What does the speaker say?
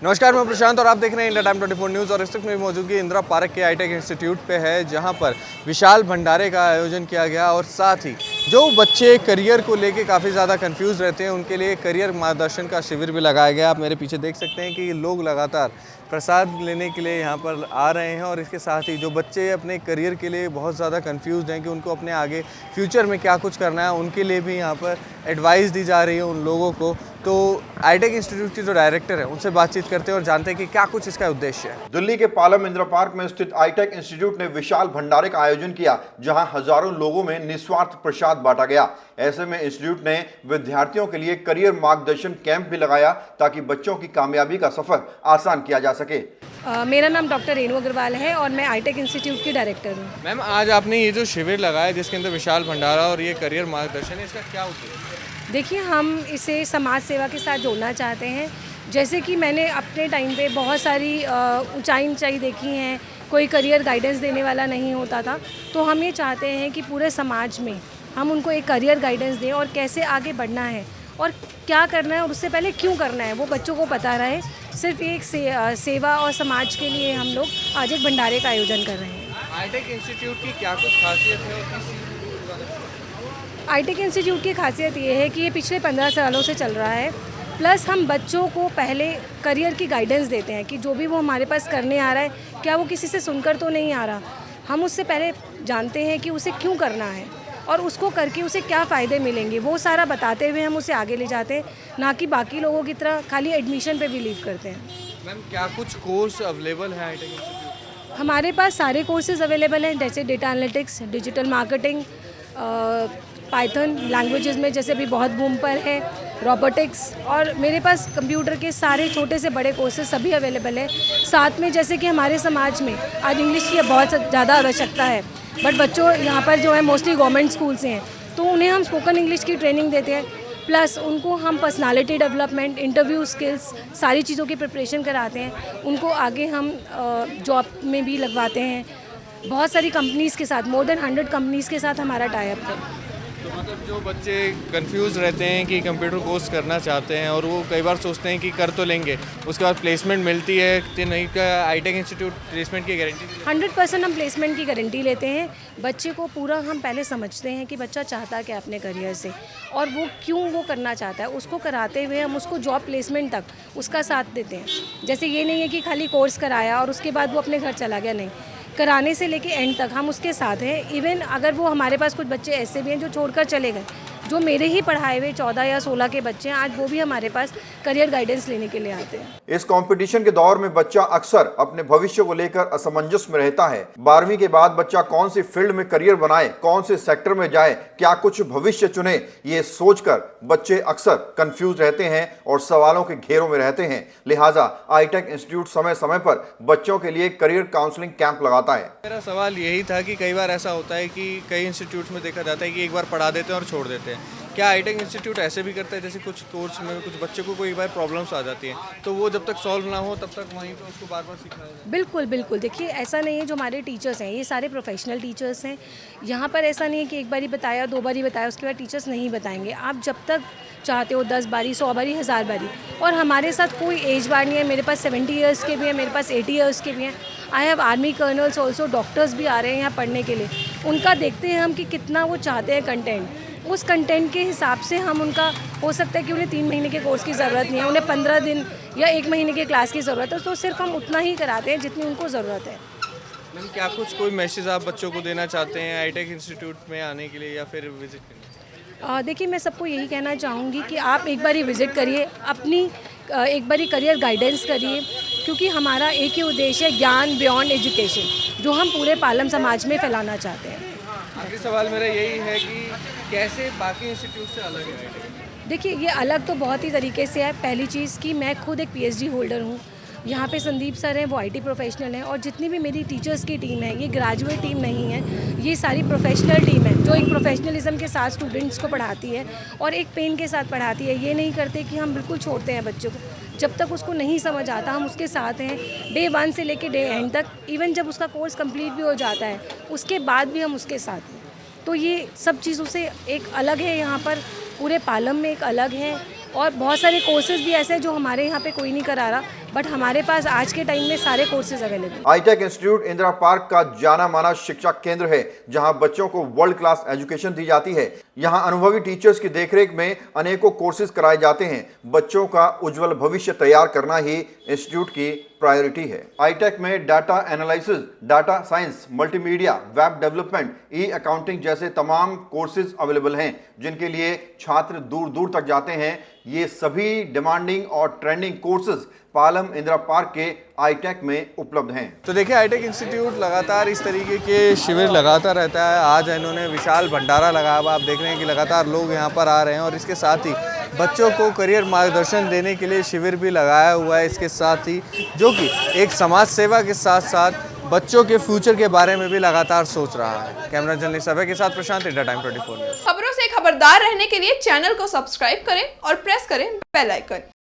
नमस्कार, मैं प्रशांत और आप देख रहे हैं इंडिया टाइम 24 न्यूज़। और इस वक्त मेरी मौजूदगी इंदिरा पार्क के आई-टेक इंस्टीट्यूट पे है, जहां पर विशाल भंडारे का आयोजन किया गया। और साथ ही जो बच्चे करियर को लेके काफ़ी ज़्यादा कंफ्यूज रहते हैं, उनके लिए करियर मार्गदर्शन का शिविर भी लगाया गया। आप मेरे पीछे देख सकते हैं कि लोग लगातार प्रसाद लेने के लिए यहाँ पर आ रहे हैं। और इसके साथ ही जो बच्चे अपने करियर के लिए बहुत ज़्यादा कंफ्यूज हैं कि उनको अपने आगे फ्यूचर में क्या कुछ करना है, उनके लिए भी यहाँ पर एडवाइस दी जा रही है उन लोगों को। तो आई-टेक इंस्टीट्यूट के जो डायरेक्टर हैं उनसे बातचीत करते हैं और जानते हैं कि क्या कुछ इसका उद्देश्य है। दिल्ली के पालम इंदिरा पार्क में स्थित आई-टेक इंस्टीट्यूट ने विशाल भंडारे का आयोजन किया, जहां हजारों लोगों में निस्वार्थ प्रसाद बांटा गया। ऐसे में इंस्टीट्यूट ने विद्यार्थियों के लिए करियर मार्गदर्शन कैंप भी लगाया, ताकि बच्चों की कामयाबी का सफर आसान किया जा सके। मेरा नाम डॉक्टर रेणु अग्रवाल है और मैं आई-टेक इंस्टीट्यूट की डायरेक्टर हूँ। मैम, आज आपने ये जो शिविर लगाया जिसके अंदर विशाल भंडारा और ये करियर मार्गदर्शन है, इसका क्या उद्देश्य है? देखिए, हम इसे समाज सेवा के साथ जोड़ना चाहते हैं। जैसे कि मैंने अपने टाइम पे बहुत सारी ऊंचाई देखी हैं, कोई करियर गाइडेंस देने वाला नहीं होता था। तो हम ये चाहते हैं कि पूरे समाज में हम उनको एक करियर गाइडेंस दें और कैसे आगे बढ़ना है और क्या करना है और उससे पहले क्यों करना है वो बच्चों को पता रहे। सिर्फ एक सेवा और समाज के लिए हम लोग आज एक भंडारे का आयोजन कर रहे हैं। आई-टेक इंस्टीट्यूट की क्या कुछ खासियत है और किस चीज़ को पूरा करता है? आई-टेक इंस्टीट्यूट की खासियत ये है कि ये पिछले 15 सालों से चल रहा है। प्लस हम बच्चों को पहले करियर की गाइडेंस देते हैं कि जो भी वो हमारे पास करने आ रहा है, क्या वो किसी से सुनकर तो नहीं आ रहा। हम उससे पहले जानते हैं कि उसे क्यों करना है और उसको करके उसे क्या फ़ायदे मिलेंगे, वो सारा बताते हुए हम उसे आगे ले जाते हैं, ना कि बाकी लोगों की तरह खाली एडमिशन पे बिलीव करते हैं। मैम, क्या कुछ कोर्स अवेलेबल है आई-टेक इंस्टीट्यूट? हमारे पास सारे कोर्सेज अवेलेबल हैं, जैसे data analytics, digital marketing, Python languages में जैसे भी बहुत बूम पर है, रोबोटिक्स, और मेरे पास कंप्यूटर के सारे छोटे से बड़े कोर्सेज सभी अवेलेबल है। साथ में जैसे कि हमारे समाज में आज इंग्लिश की बहुत ज़्यादा आवश्यकता है, बट बच्चों यहाँ पर जो है मोस्टली गवर्नमेंट स्कूल से हैं, तो उन्हें हम स्पोकन इंग्लिश की ट्रेनिंग देते हैं। प्लस उनको हम पर्सनालिटी डेवलपमेंट, इंटरव्यू स्किल्स, सारी चीज़ों की प्रिपरेशन कराते हैं। उनको आगे हम जॉब में भी लगवाते हैं। बहुत सारी कंपनीज़ के साथ, मोर देन 100 कंपनीज़ के साथ हमारा टाई अप है। तो मतलब जो बच्चे कंफ्यूज रहते हैं कि कंप्यूटर कोर्स करना चाहते हैं और वो कई बार सोचते हैं कि कर तो लेंगे, उसके बाद प्लेसमेंट मिलती है कि नहीं, का आई-टेक इंस्टीट्यूट प्लेसमेंट की गारंटी 100% हम प्लेसमेंट की गारंटी लेते हैं। बच्चे को पूरा हम पहले समझते हैं कि बच्चा चाहता क्या अपने करियर से और वो क्यों वो करना चाहता है। उसको कराते हुए हम उसको जॉब प्लेसमेंट तक उसका साथ देते हैं। जैसे ये नहीं है कि खाली कोर्स कराया और उसके बाद वो अपने घर चला गया, नहीं, कराने से लेके एंड तक हम उसके साथ हैं। इवन अगर वो हमारे पास कुछ बच्चे ऐसे भी हैं जो छोड़कर चले गए, जो मेरे ही पढ़ाए हुए 14 या 16 के बच्चे हैं, आज वो भी हमारे पास करियर गाइडेंस लेने के लिए आते हैं। इस कंपटीशन के दौर में बच्चा अक्सर अपने भविष्य को लेकर असमंजस में रहता है। 12वीं के बाद बच्चा कौन सी फील्ड में करियर बनाए, कौन से सेक्टर में जाए, क्या कुछ भविष्य चुने, ये सोचकर बच्चे अक्सर कंफ्यूज रहते हैं और सवालों के घेरों में रहते हैं। लिहाजा आई-टेक इंस्टीट्यूट समय समय पर बच्चों के लिए करियर काउंसलिंग कैंप लगाता है। मेरा सवाल यही था कि कई बार ऐसा होता है कि कई इंस्टीट्यूट में देखा जाता है कि एक बार पढ़ा देते हैं और छोड़ देते हैं। क्या आई-टेक इंस्टीट्यूट ऐसे भी करता है, जैसे कुछ कोर्स में कुछ बच्चे को कोई बार प्रॉब्लम्स आ जाती हैं तो वो जब तक सॉल्व ना हो तब तक वहीं पे उसको बार बार सीखना है? बिल्कुल बिल्कुल। देखिए, ऐसा नहीं है, जो हमारे टीचर्स हैं ये सारे प्रोफेशनल टीचर्स हैं। यहाँ पर ऐसा नहीं है कि एक बारी बताया, 2 बारी बताया, उसके बाद टीचर्स नहीं बताएंगे। आप जब तक चाहते हो 10 बारी, 100 बारी, 1000 बारी। और हमारे साथ कोई एज बार नहीं है। मेरे पास 70 ईयर्स के भी हैं, मेरे पास 80 ईयर्स के भी हैं। I have army colonel's also, doctors भी आ रहे हैं यहाँ पढ़ने के लिए। उनका देखते हैं हम कि कितना वो चाहते हैं कंटेंट, उस कंटेंट के हिसाब से हम उनका, हो सकता है कि उन्हें 3 महीने के कोर्स की ज़रूरत नहीं है, उन्हें 15 दिन या 1 महीने की क्लास की ज़रूरत है, तो सिर्फ हम उतना ही कराते हैं जितनी उनको ज़रूरत है। मैम, क्या कुछ कोई मैसेज आप बच्चों को देना चाहते हैं आई-टेक इंस्टीट्यूट में आने के लिए या फिर विजिट करने के लिए? देखिए, मैं सबको यही कहना चाहूँगी कि आप एक बारी विज़िट करिए, अपनी एक बारी करियर गाइडेंस करिए, क्योंकि हमारा एक ही उद्देश्य है, ज्ञान बियॉन्ड एजुकेशन, जो हम पूरे पालम समाज में फैलाना चाहते हैं। आखिरी सवाल मेरा यही है कि कैसे बाकी इंस्टीट्यूट से अलग है आई-टेक? देखिए, ये अलग तो बहुत ही तरीके से है। पहली चीज़ कि मैं खुद एक PhD होल्डर हूँ। यहाँ पे संदीप सर हैं, वो IT प्रोफेशनल हैं, और जितनी भी मेरी टीचर्स की टीम है, ये ग्रेजुएट टीम नहीं है, ये सारी प्रोफेशनल टीम है, जो एक प्रोफेशनलिज्म के साथ स्टूडेंट्स को पढ़ाती है और एक पेन के साथ पढ़ाती है। ये नहीं करते कि हम बिल्कुल छोड़ते हैं बच्चों को। जब तक उसको नहीं समझ आता, हम उसके साथ हैं डे 1 से लेके डे एंड तक। इवन जब उसका कोर्स कंप्लीट भी हो जाता है, उसके बाद भी हम उसके साथ हैं। तो ये सब चीज़ों से एक अलग है, यहाँ पर पूरे पालम में एक अलग है। और बहुत सारे कोर्सेज़ भी ऐसे हैं जो हमारे यहाँ पे कोई नहीं करा रहा, बट हमारे पास आज के टाइम में सारे courses available. आईटेक institute Indira park का जाना माना शिक्षा केंद्र है, जहां बच्चों को वर्ल्ड क्लास एजुकेशन दी जाती है। यहां अनुभवी टीचर्स की देखरेख में अनेकों कोर्सेज कराए जाते हैं। बच्चों का उज्जवल भविष्य तैयार करना ही इंस्टीट्यूट की प्रायोरिटी है। आईटेक में data analysis, data science, multimedia, web development, e accounting जैसे तमाम कोर्सेज अवेलेबल हैं, जिनके लिए छात्र दूर दूर तक जाते हैं। ये सभी डिमांडिंग और trending courses Palam Indira park के आईटेक में उपलब्ध हैं। तो देखिए, आईटेक इंस्टीट्यूट लगातार इस तरीके के शिविर लगाता रहता है। आज इन्होंने विशाल भंडारा लगाया हुआ, आप देख रहे हैं कि लगातार लोग यहाँ पर आ रहे हैं और इसके साथ ही बच्चों को करियर मार्गदर्शन देने के लिए शिविर भी लगाया हुआ है। इसके साथ ही जो कि एक समाज सेवा के साथ साथ बच्चों के फ्यूचर के बारे में भी लगातार सोच रहा है। कैमरा जर्नलिस्ट अभय के साथ प्रशांत, इंडिया टाइम 24 न्यूज़। खबरों से खबरदार रहने के लिए चैनल को सब्सक्राइब करें और प्रेस करें बेल आइकन।